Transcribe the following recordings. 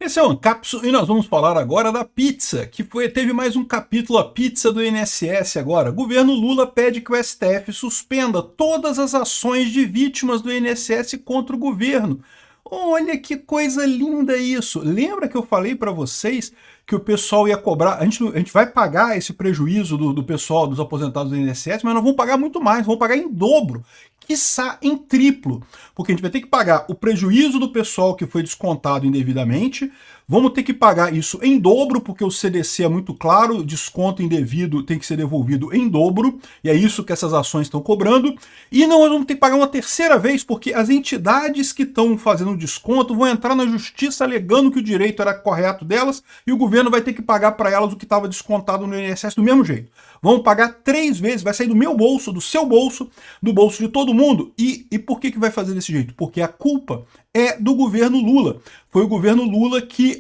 Esse é o Ancapsu e nós vamos falar agora da pizza, que teve mais um capítulo, a pizza do INSS agora. Governo Lula pede que o STF suspenda todas as ações de vítimas do INSS contra o governo. Olha que coisa linda isso! Lembra que eu falei para vocês que o pessoal ia cobrar, a gente vai pagar esse prejuízo do pessoal, dos aposentados do INSS, mas nós vamos pagar muito mais, vamos pagar em dobro, quiçá em triplo, porque a gente vai ter que pagar o prejuízo do pessoal que foi descontado indevidamente, vamos ter que pagar isso em dobro, porque o CDC é muito claro, desconto indevido tem que ser devolvido em dobro, e é isso que essas ações estão cobrando, e não, nós vamos ter que pagar uma terceira vez, porque as entidades que estão fazendo desconto vão entrar na justiça alegando que o direito era correto delas, e o governo vai ter que pagar para elas o que estava descontado no INSS do mesmo jeito. Vamos pagar 3 vezes, vai sair do meu bolso, do seu bolso, do bolso de todo mundo. E por que vai fazer desse jeito? Porque a culpa é do governo Lula. Foi o governo Lula que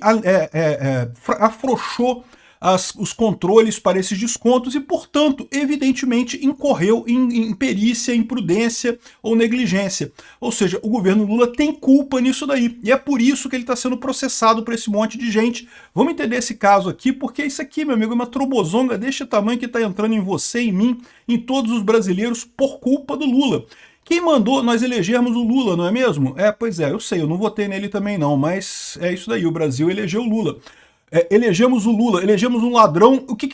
afrouxou os controles para esses descontos e, portanto, evidentemente, incorreu em imperícia, imprudência ou negligência. Ou seja, o governo Lula tem culpa nisso daí. E é por isso que ele está sendo processado por esse monte de gente. Vamos entender esse caso aqui, porque isso aqui, meu amigo, é uma trobozonga deste tamanho que está entrando em você, em mim, em todos os brasileiros por culpa do Lula. Quem mandou nós elegermos o Lula, não é mesmo? Pois é, eu sei, eu não votei nele também não, mas é isso daí, o Brasil elegeu o Lula. Elegemos o Lula, elegemos um ladrão. O que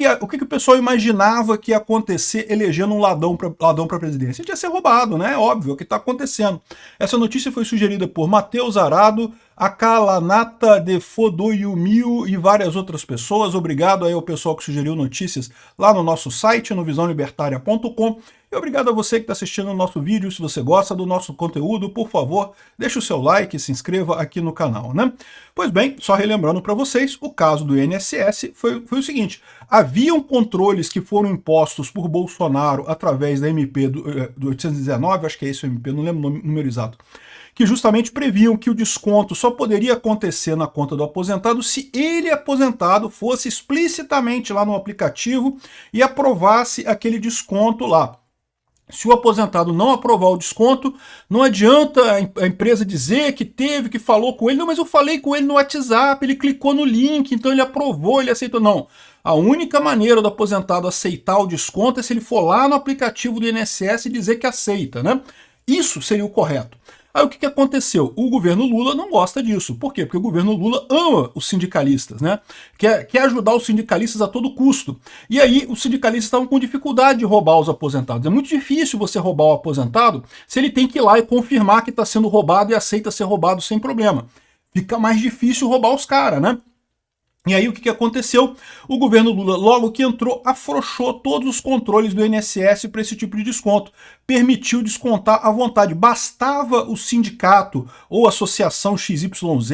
o pessoal imaginava que ia acontecer elegendo um ladrão para a presidência? Ele ia ser roubado, né? É óbvio, é o que está acontecendo. Essa notícia foi sugerida por Matheus Arado, Akalanata de Fodoyumio e várias outras pessoas. Obrigado aí ao pessoal que sugeriu notícias lá no nosso site, no visãolibertaria.com. E obrigado a você que está assistindo o nosso vídeo. Se você gosta do nosso conteúdo, por favor, deixe o seu like e se inscreva aqui no canal, né? Pois bem, só relembrando para vocês, o caso do INSS foi o seguinte: haviam controles que foram impostos por Bolsonaro através da MP do 819, acho que é esse o MP, não lembro o número exato, que justamente previam que o desconto só poderia acontecer na conta do aposentado se ele, aposentado, fosse explicitamente lá no aplicativo e aprovasse aquele desconto lá. Se o aposentado não aprovar o desconto, não adianta a empresa dizer que teve, que falou com ele. Não, mas eu falei com ele no WhatsApp, ele clicou no link, então ele aprovou, ele aceitou. Não. A única maneira do aposentado aceitar o desconto é se ele for lá no aplicativo do INSS e dizer que aceita, né? Isso seria o correto. Aí o que aconteceu? O governo Lula não gosta disso. Por quê? Porque o governo Lula ama os sindicalistas, né? Quer ajudar os sindicalistas a todo custo. E aí os sindicalistas estavam com dificuldade de roubar os aposentados. É muito difícil você roubar o aposentado se ele tem que ir lá e confirmar que está sendo roubado e aceita ser roubado sem problema. Fica mais difícil roubar os caras, né? E aí o que aconteceu? O governo Lula, logo que entrou, afrouxou todos os controles do INSS para esse tipo de desconto. Permitiu descontar à vontade. Bastava o sindicato ou associação XYZ,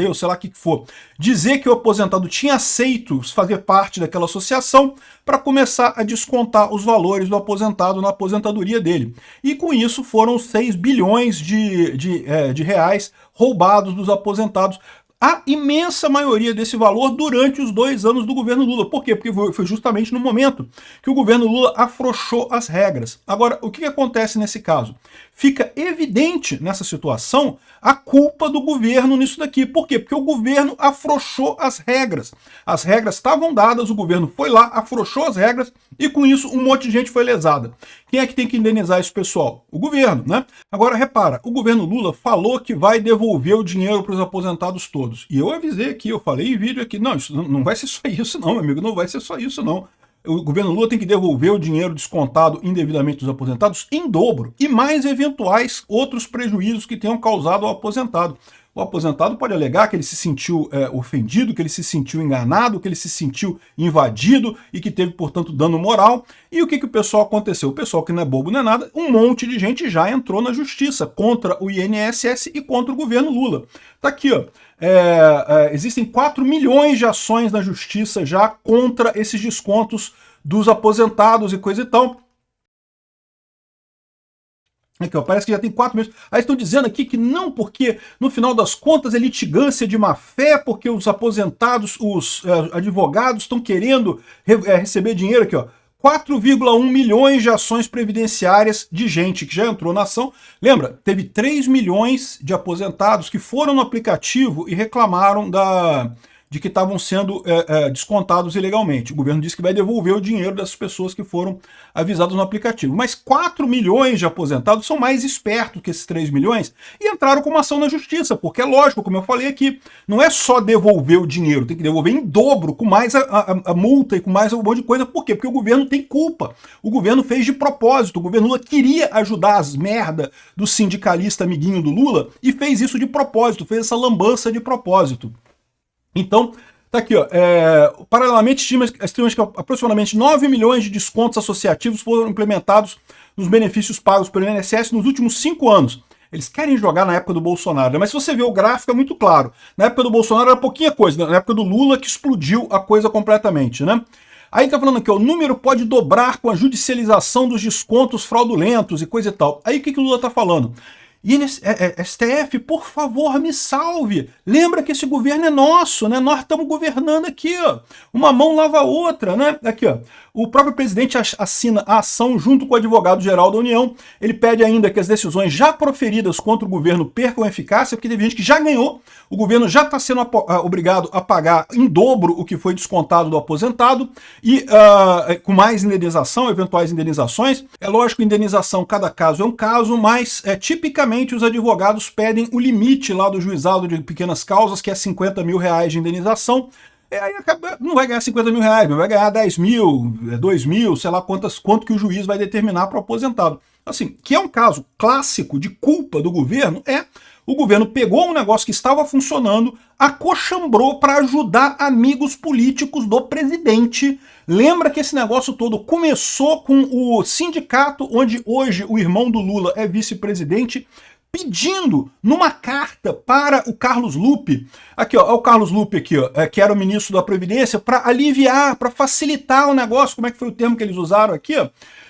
ou sei lá o que for, dizer que o aposentado tinha aceito fazer parte daquela associação para começar a descontar os valores do aposentado na aposentadoria dele. E com isso foram 6 bilhões de reais roubados dos aposentados. A imensa maioria desse valor durante os 2 anos do governo Lula. Por quê? Porque foi justamente no momento que o governo Lula afrouxou as regras. Agora, o que acontece nesse caso? Fica evidente nessa situação a culpa do governo nisso daqui. Por quê? Porque o governo afrouxou as regras. As regras estavam dadas, o governo foi lá, afrouxou as regras e com isso um monte de gente foi lesada. Quem é que tem que indenizar esse pessoal? O governo, né? Agora, repara, o governo Lula falou que vai devolver o dinheiro para os aposentados todos. E eu avisei aqui, eu falei em vídeo aqui, não, isso não vai ser só isso não, meu amigo, não vai ser só isso não. O governo Lula tem que devolver o dinheiro descontado indevidamente dos aposentados em dobro, e mais eventuais outros prejuízos que tenham causado ao aposentado. O aposentado pode alegar que ele se sentiu ofendido, que ele se sentiu enganado, que ele se sentiu invadido e que teve, portanto, dano moral. E o que o pessoal aconteceu? O pessoal que não é bobo nem é nada, um monte de gente já entrou na justiça contra o INSS e contra o governo Lula. Tá aqui, ó. Existem 4 milhões de ações na justiça já contra esses descontos dos aposentados e coisa e tal. Aqui, ó, parece que já tem 4 meses. Aí estão dizendo aqui que não, porque no final das contas é litigância de má fé, porque os aposentados, os advogados estão querendo receber dinheiro aqui, ó. 4,1 milhões de ações previdenciárias de gente que já entrou na ação. Lembra, teve 3 milhões de aposentados que foram no aplicativo e reclamaram de que estavam sendo descontados ilegalmente. O governo disse que vai devolver o dinheiro dessas pessoas que foram avisadas no aplicativo. Mas 4 milhões de aposentados são mais espertos que esses 3 milhões e entraram com uma ação na justiça, porque é lógico, como eu falei aqui, não é só devolver o dinheiro, tem que devolver em dobro, com mais a multa e com mais um monte de coisa. Por quê? Porque o governo tem culpa. O governo fez de propósito. O governo Lula queria ajudar as merda do sindicalista amiguinho do Lula e fez isso de propósito, fez essa lambança de propósito. Então, tá aqui, ó. Paralelamente, estima que aproximadamente 9 milhões de descontos associativos foram implementados nos benefícios pagos pelo INSS nos últimos 5 anos. Eles querem jogar na época do Bolsonaro, né? Mas se você ver o gráfico é muito claro. Na época do Bolsonaro era pouquinha coisa, na época do Lula que explodiu a coisa completamente, né? Aí tá falando aqui, ó, o número pode dobrar com a judicialização dos descontos fraudulentos e coisa e tal. Aí o que o Lula tá falando? E STF, por favor, me salve. Lembra que esse governo é nosso, né? Nós estamos governando aqui, ó. Uma mão lava a outra, né? Aqui, ó. O próprio presidente assina a ação junto com o advogado-geral da União. Ele pede ainda que as decisões já proferidas contra o governo percam eficácia, porque teve gente que já ganhou. O governo já está sendo obrigado a pagar em dobro o que foi descontado do aposentado e com mais indenização, eventuais indenizações. É lógico que indenização, cada caso é um caso, mas tipicamente os advogados pedem o limite lá do juizado de pequenas causas, que é 50 mil reais de indenização. Aí não vai ganhar 50 mil reais, mas vai ganhar 10 mil, 2 mil, sei lá quanto que o juiz vai determinar para o aposentado. Assim, que é um caso clássico de culpa do governo, o governo pegou um negócio que estava funcionando, acochambrou para ajudar amigos políticos do presidente. Lembra que esse negócio todo começou com o sindicato, onde hoje o irmão do Lula é vice-presidente, pedindo numa carta para o Carlos Lupe, aqui ó, o Carlos Lupe aqui, ó, que era o ministro da Previdência, para aliviar, para facilitar o negócio, como é que foi o termo que eles usaram aqui, ó?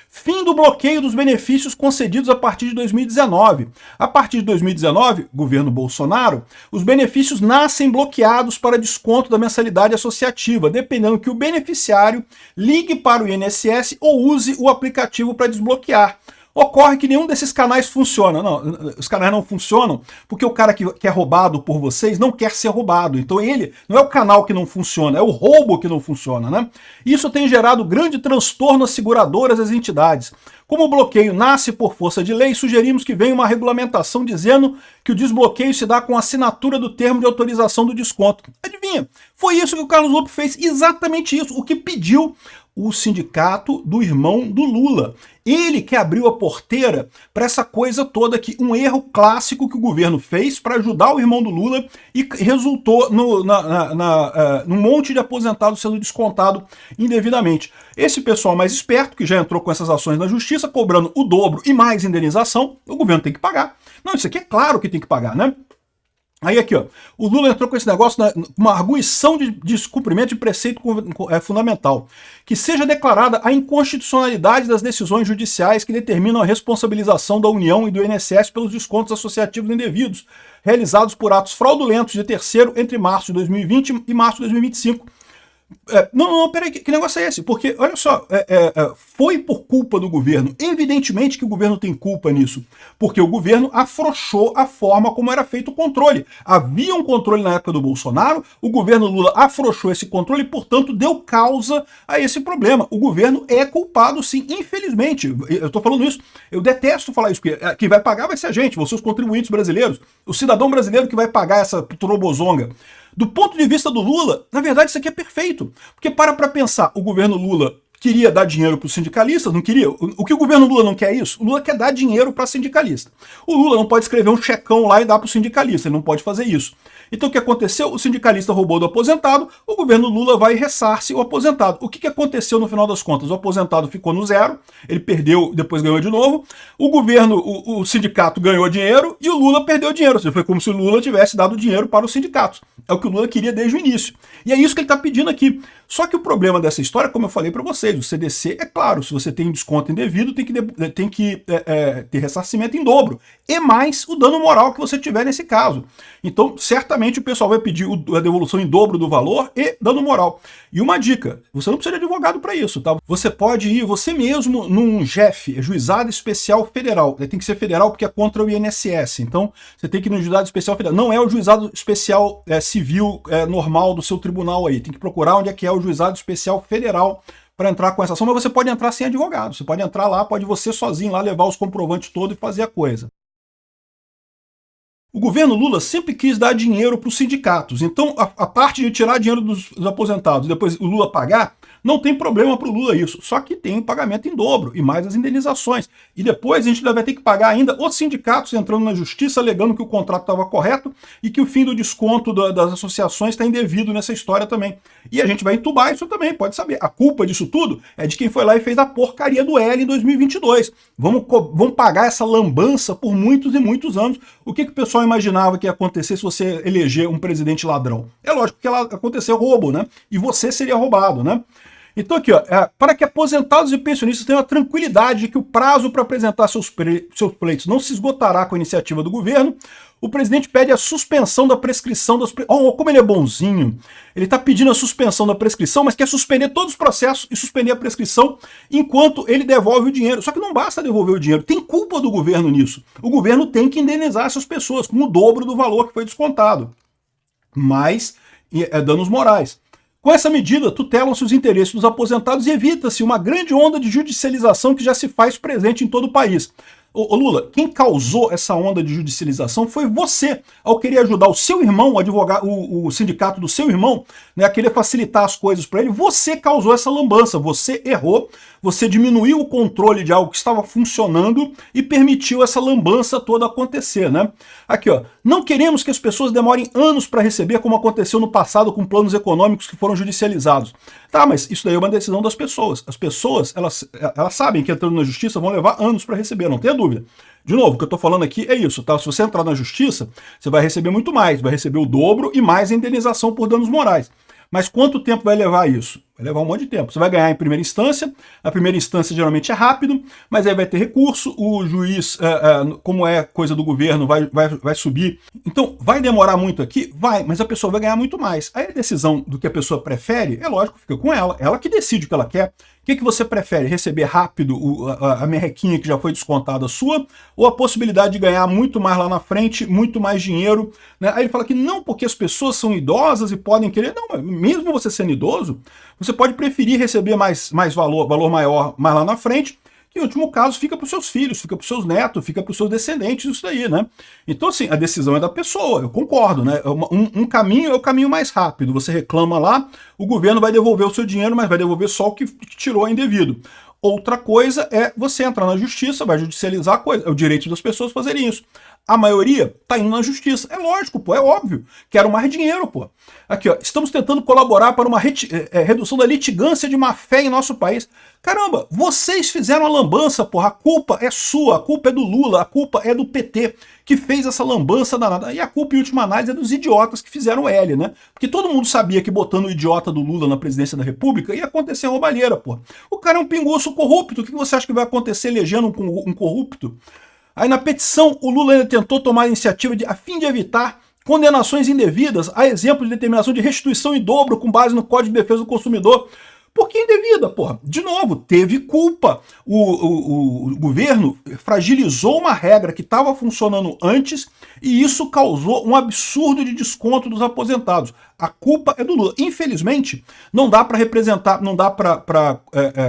Fim do bloqueio dos benefícios concedidos a partir de 2019. A partir de 2019, governo Bolsonaro, os benefícios nascem bloqueados para desconto da mensalidade associativa, dependendo que o beneficiário ligue para o INSS ou use o aplicativo para desbloquear. Ocorre que nenhum desses canais funciona. Não, os canais não funcionam porque o cara que é roubado por vocês não quer ser roubado. Então ele não é o canal que não funciona, é o roubo que não funciona, né? Isso tem gerado grande transtorno às seguradoras e às entidades. Como o bloqueio nasce por força de lei, sugerimos que venha uma regulamentação dizendo que o desbloqueio se dá com a assinatura do termo de autorização do desconto. Adivinha? Foi isso que o Carlos Lupe fez, exatamente isso, o que pediu o sindicato do irmão do Lula. Ele que abriu a porteira para essa coisa toda aqui, um erro clássico que o governo fez para ajudar o irmão do Lula e resultou num monte de aposentados sendo descontado indevidamente. Esse pessoal mais esperto, que já entrou com essas ações na justiça, cobrando o dobro e mais indenização, o governo tem que pagar. Não, isso aqui é claro que tem que pagar, né? Aí aqui, ó, o Lula entrou com esse negócio, uma arguição de descumprimento de preceito fundamental, que seja declarada a inconstitucionalidade das decisões judiciais que determinam a responsabilização da União e do INSS pelos descontos associativos indevidos, realizados por atos fraudulentos de terceiro entre março de 2020 e março de 2025. Não, peraí, que negócio é esse? Porque, olha só, foi por culpa do governo. Evidentemente que o governo tem culpa nisso, porque o governo afrouxou a forma como era feito o controle. Havia um controle na época do Bolsonaro, o governo Lula afrouxou esse controle e, portanto, deu causa a esse problema. O governo é culpado, sim, infelizmente. Eu estou falando isso, eu detesto falar isso, porque quem vai pagar vai ser a gente, vão ser os contribuintes brasileiros, o cidadão brasileiro que vai pagar essa trobozonga. Do ponto de vista do Lula, na verdade isso aqui é perfeito, porque para pensar, o governo Lula queria dar dinheiro para os sindicalistas, não queria? O que o governo Lula não quer é isso? O Lula quer dar dinheiro para sindicalista. O Lula não pode escrever um checão lá e dar para o sindicalista, ele não pode fazer isso. Então o que aconteceu? O sindicalista roubou do aposentado, o governo Lula vai e ressarce o aposentado. O que aconteceu no final das contas? O aposentado ficou no zero, ele perdeu, depois ganhou de novo, o governo, o sindicato ganhou dinheiro e o Lula perdeu dinheiro, ou seja, foi como se o Lula tivesse dado dinheiro para os sindicatos. É o que o Lula queria desde o início. E é isso que ele está pedindo aqui. Só que o problema dessa história, como eu falei para vocês, o CDC, é claro, se você tem desconto indevido, tem que ter ressarcimento em dobro, e mais o dano moral que você tiver nesse caso. Então, certamente o pessoal vai pedir a devolução em dobro do valor e dano moral. E uma dica, você não precisa de advogado para isso, tá? Você pode ir você mesmo num JEF, Juizado Especial Federal. Tem que ser federal porque é contra o INSS. Então, você tem que ir no Juizado Especial Federal. Não é o Juizado Especial Civil normal do seu tribunal aí. Tem que procurar onde é que é o Juizado Especial Federal para entrar com essa ação, mas você pode entrar sem advogado. Você pode entrar lá, pode você sozinho lá levar os comprovantes todos e fazer a coisa. O governo Lula sempre quis dar dinheiro para os sindicatos, então a parte de tirar dinheiro dos aposentados e depois o Lula pagar, não tem problema para o Lula isso, só que tem o pagamento em dobro e mais as indenizações. E depois a gente vai ter que pagar ainda os sindicatos entrando na justiça alegando que o contrato estava correto e que o fim do desconto das associações está indevido nessa história também. E a gente vai entubar isso também, pode saber. A culpa disso tudo é de quem foi lá e fez a porcaria do L em 2022. Vamos pagar essa lambança por muitos e muitos anos. O que o pessoal imaginava que ia acontecer se você eleger um presidente ladrão? É lógico que aconteceu roubo, né? E você seria roubado, né? Então aqui, ó, para que aposentados e pensionistas tenham a tranquilidade de que o prazo para apresentar seus pleitos não se esgotará com a iniciativa do governo, o presidente pede a suspensão da prescrição das... como ele é bonzinho. Ele está pedindo a suspensão da prescrição, mas quer suspender todos os processos e suspender a prescrição enquanto ele devolve o dinheiro. Só que não basta devolver o dinheiro, tem culpa do governo nisso. O governo tem que indenizar essas pessoas com o dobro do valor que foi descontado. Mais danos morais. Com essa medida, tutelam-se os interesses dos aposentados e evita-se uma grande onda de judicialização que já se faz presente em todo o país. Ô Lula, quem causou essa onda de judicialização foi você, ao querer ajudar o seu irmão, o sindicato do seu irmão, né, a querer facilitar as coisas para ele. Você causou essa lambança, você errou, você diminuiu o controle de algo que estava funcionando e permitiu essa lambança toda acontecer, né? Aqui, ó, não queremos que as pessoas demorem anos para receber, como aconteceu no passado com planos econômicos que foram judicializados. Tá, mas isso daí é uma decisão das pessoas. As pessoas, elas sabem que entrando na justiça vão levar anos para receber, não tenha dúvida. De novo, o que eu estou falando aqui é isso, tá? Se você entrar na justiça, você vai receber muito mais, vai receber o dobro e mais a indenização por danos morais. Mas quanto tempo vai levar isso? Vai levar um monte de tempo. Você vai ganhar em primeira instância, a primeira instância geralmente é rápido, mas aí vai ter recurso, o juiz, como é coisa do governo, vai subir. Então, vai demorar muito aqui? Vai, mas a pessoa vai ganhar muito mais. Aí a decisão do que a pessoa prefere, é lógico, fica com ela que decide o que ela quer. O que você prefere? Receber rápido a merrequinha que já foi descontada sua, ou a possibilidade de ganhar muito mais lá na frente, muito mais dinheiro? Né? Aí ele fala que não, porque as pessoas são idosas e podem querer. Não, mesmo você sendo idoso, você pode preferir receber mais valor maior mais lá na frente, que em último caso fica para os seus filhos, fica para os seus netos, fica para os seus descendentes, isso daí, né? Então, assim, a decisão é da pessoa, eu concordo, né? Um caminho é o caminho mais rápido, você reclama lá, o governo vai devolver o seu dinheiro, mas vai devolver só o que tirou indevido. Outra coisa é você entrar na justiça, vai judicializar a coisa, é o direito das pessoas fazerem isso. A maioria tá indo na justiça. É lógico, pô, é óbvio. Quero mais dinheiro, pô. Aqui, ó, estamos tentando colaborar para uma redução da litigância de má fé em nosso país. Caramba, vocês fizeram a lambança, porra. A culpa é sua, a culpa é do Lula, a culpa é do PT, que fez essa lambança danada. E a culpa, em última análise, é dos idiotas que fizeram o L, né? Porque todo mundo sabia que botando o idiota do Lula na presidência da República ia acontecer roubalheira, porra. O cara é um pinguço corrupto. O que você acha que vai acontecer elegendo um corrupto? Aí na petição, o Lula ainda tentou tomar a iniciativa a fim de evitar condenações indevidas, a exemplo de determinação de restituição em dobro com base no Código de Defesa do Consumidor. Por que indevida, porra? De novo, teve culpa. O governo fragilizou uma regra que estava funcionando antes e isso causou um absurdo de desconto dos aposentados. A culpa é do Lula. Infelizmente, não dá para representar, não dá para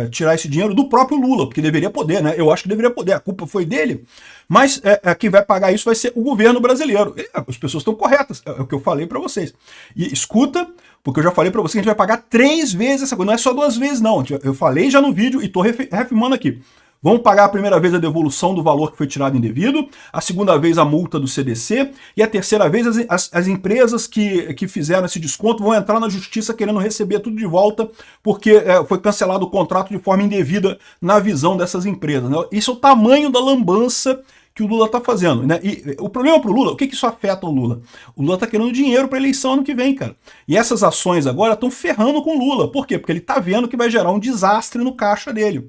tirar esse dinheiro do próprio Lula, porque deveria poder, né? Eu acho que deveria poder, a culpa foi dele, mas quem vai pagar isso vai ser o governo brasileiro. E, as pessoas estão corretas, é o que eu falei para vocês. E escuta, porque eu já falei para vocês que a gente vai pagar 3 vezes essa coisa, não é só 2 vezes não. Eu falei já no vídeo e tô reafirmando aqui. Vamos pagar a primeira vez a devolução do valor que foi tirado indevido, a segunda vez a multa do CDC e a terceira vez as empresas que fizeram esse desconto vão entrar na justiça querendo receber tudo de volta porque foi cancelado o contrato de forma indevida na visão dessas empresas, né? Isso é o tamanho da lambança que o Lula está fazendo, né? E o problema para o Lula, o que isso afeta o Lula? O Lula está querendo dinheiro para a eleição ano que vem, cara. E essas ações agora estão ferrando com o Lula. Por quê? Porque ele está vendo que vai gerar um desastre no caixa dele.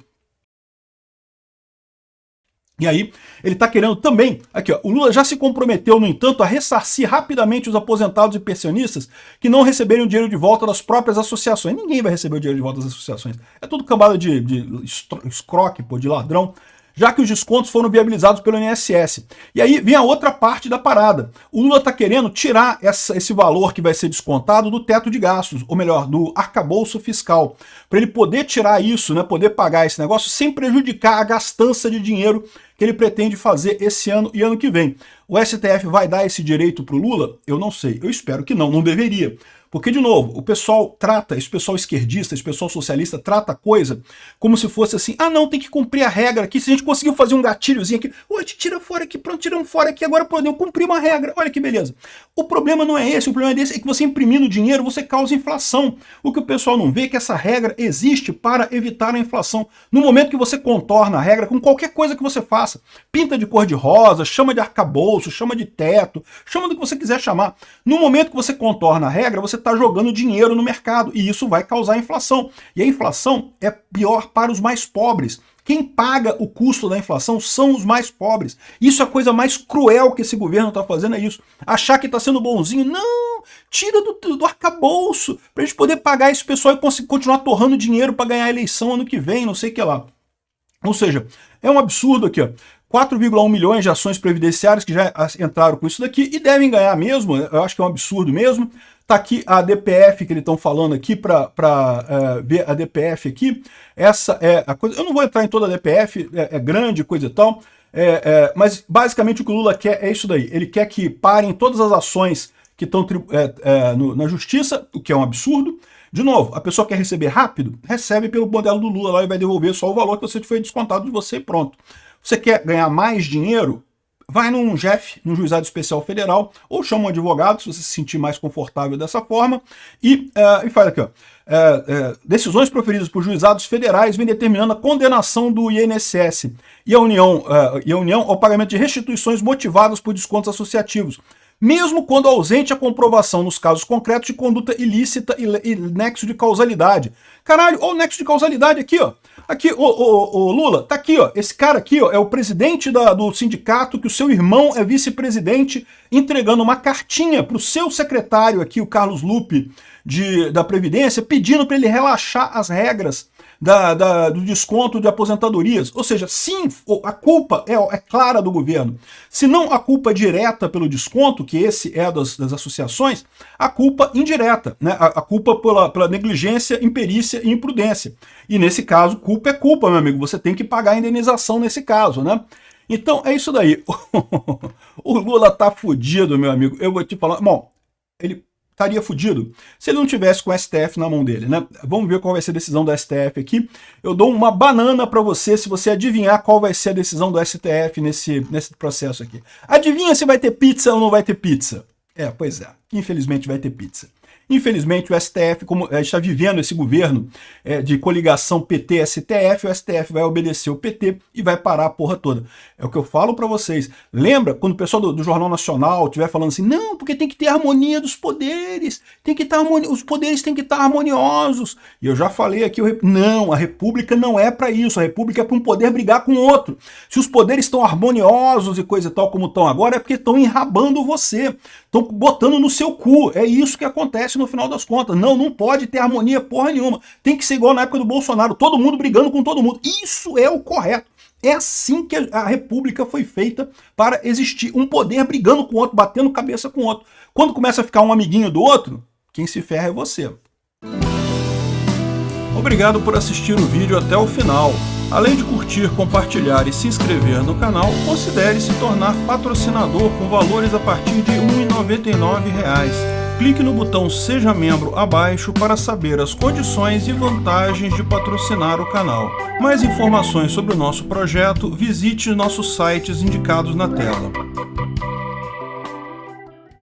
E aí, ele está querendo também, aqui ó, o Lula já se comprometeu, no entanto, a ressarcir rapidamente os aposentados e pensionistas que não receberem o dinheiro de volta das próprias associações. Ninguém vai receber o dinheiro de volta das associações. É tudo cambada de escroque, pô, de ladrão, já que os descontos foram viabilizados pelo INSS. E aí vem a outra parte da parada. O Lula está querendo tirar esse valor que vai ser descontado do teto de gastos, ou melhor, do arcabouço fiscal, para ele poder tirar isso, né, poder pagar esse negócio sem prejudicar a gastança de dinheiro que ele pretende fazer esse ano e ano que vem. O STF vai dar esse direito para o Lula? Eu não sei. Eu espero que não deveria. Porque, de novo, o pessoal trata, esse pessoal esquerdista, esse pessoal socialista, trata a coisa como se fosse assim, ah não, tem que cumprir a regra aqui, se a gente conseguiu fazer um gatilhozinho aqui, a gente tira fora aqui, pronto, tiramos fora aqui, agora podemos cumprir uma regra, olha que beleza. O problema não é esse, o problema desse é que você imprimindo dinheiro, você causa inflação. O que o pessoal não vê é que essa regra existe para evitar a inflação. No momento que você contorna a regra com qualquer coisa que você faça, pinta de cor de rosa, chama de arcabouço, chama de teto, chama do que você quiser chamar. No momento que você contorna a regra, você está jogando dinheiro no mercado e isso vai causar inflação. E a inflação é pior para os mais pobres. Quem paga o custo da inflação são os mais pobres. Isso é a coisa mais cruel que esse governo está fazendo, é isso. Achar que está sendo bonzinho. Não! Tira do arcabouço para a gente poder pagar esse pessoal e conseguir continuar torrando dinheiro para ganhar a eleição ano que vem, não sei o que lá. Ou seja, é um absurdo aqui, ó. 4,1 milhões de ações previdenciárias que já entraram com isso daqui e devem ganhar mesmo, eu acho que é um absurdo mesmo. Tá aqui a DPF que eles estão falando aqui para ver a DPF aqui. Essa é a coisa. Eu não vou entrar em toda a DPF, é grande, coisa e tal. Mas basicamente o que o Lula quer é isso daí. Ele quer que parem todas as ações que estão na justiça, o que é um absurdo. De novo, a pessoa quer receber rápido, recebe pelo modelo do Lula lá e vai devolver só o valor que você foi descontado de você e pronto. Você quer ganhar mais dinheiro? Vai num JEF, num Juizado Especial Federal, ou chama um advogado, se você se sentir mais confortável dessa forma, e faz aqui, ó. Decisões proferidas por juizados federais vêm determinando a condenação do INSS e a União ao pagamento de restituições motivadas por descontos associativos, mesmo quando ausente a comprovação nos casos concretos de conduta ilícita e nexo de causalidade. Caralho, olha o nexo de causalidade aqui, ó. Aqui, o Lula, tá aqui, ó. Esse cara aqui, ó, é o presidente do sindicato, que o seu irmão é vice-presidente, entregando uma cartinha pro seu secretário aqui, o Carlos Lupe, da Previdência, pedindo para ele relaxar as regras do desconto de aposentadorias. Ou seja, sim, a culpa é clara do governo. Se não a culpa direta pelo desconto, que esse é das associações, a culpa indireta, né? A culpa pela negligência, imperícia e imprudência. E nesse caso, culpa é culpa, meu amigo. Você tem que pagar a indenização nesse caso, né? Então, é isso daí. O Lula tá fudido, meu amigo. Eu vou te falar. Bom, ele estaria fudido se ele não tivesse com o STF na mão dele, né? Vamos ver qual vai ser a decisão do STF aqui. Eu dou uma banana para você se você adivinhar qual vai ser a decisão do STF nesse processo aqui. Adivinha se vai ter pizza ou não vai ter pizza? Pois é. Infelizmente vai ter pizza. Infelizmente, o STF, como a gente está vivendo esse governo de coligação PT-STF, o STF vai obedecer o PT e vai parar a porra toda. É o que eu falo para vocês. Lembra quando o pessoal do Jornal Nacional estiver falando assim, não, porque tem que ter harmonia dos poderes, os poderes têm que estar harmoniosos. E eu já falei aqui, não, a República não é para isso, a República é para um poder brigar com o outro. Se os poderes estão harmoniosos e coisa e tal como estão agora, é porque estão enrabando você, estão botando no seu cu, é isso que acontece no final das contas. Não pode ter harmonia porra nenhuma. Tem que ser igual na época do Bolsonaro, todo mundo brigando com todo mundo. Isso é o correto. É assim que a República foi feita para existir. Um poder brigando com o outro, batendo cabeça com o outro. Quando começa a ficar um amiguinho do outro, quem se ferra é você. Obrigado por assistir o vídeo até o final. Além de curtir, compartilhar e se inscrever no canal, considere se tornar patrocinador com valores a partir de R$ 1,99. Clique no botão Seja Membro abaixo para saber as condições e vantagens de patrocinar o canal. Mais informações sobre o nosso projeto, visite nossos sites indicados na tela.